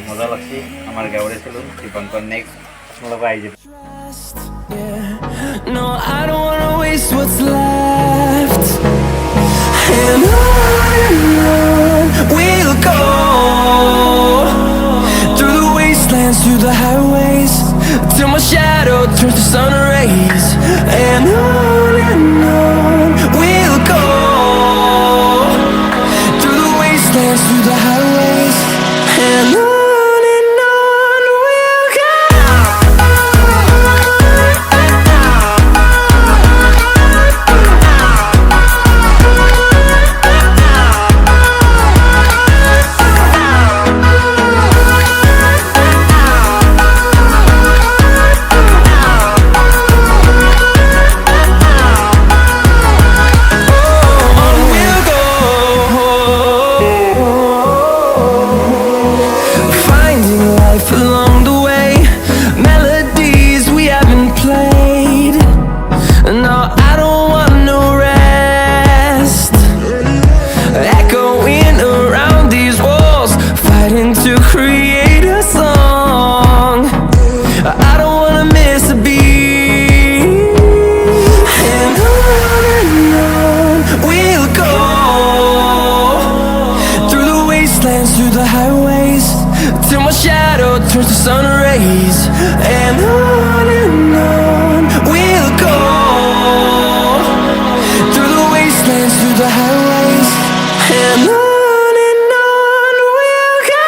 মজা লাগছে আমার গাওয়ারে ছিল দীপাঙ্কর নেক্সট মূলত আইজে No, I don't wanna waste what's left. And on we'll go, through the wastelands, through the highways, till my shadow turns to sun rays. And on we'll go, through the wastelands, through the highways, and on we'll go. Along the way, melodies we haven't played. No, I don't want no rest. Echoing around these walls, fighting to create a song. I don't wanna miss a beat. And on we'll go, through the wastelands, through the highways, till my shadow turns to sun rays. And on we'll go, through the wastelands, through the highways, and on we'll go.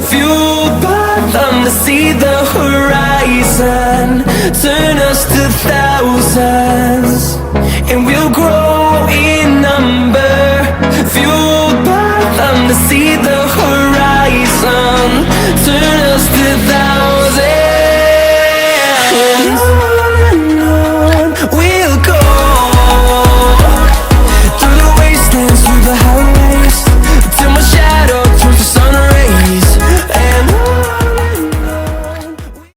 Fueled by them to see the horizon, turn us to thousands, and we'll grow in number. Fueled by them to see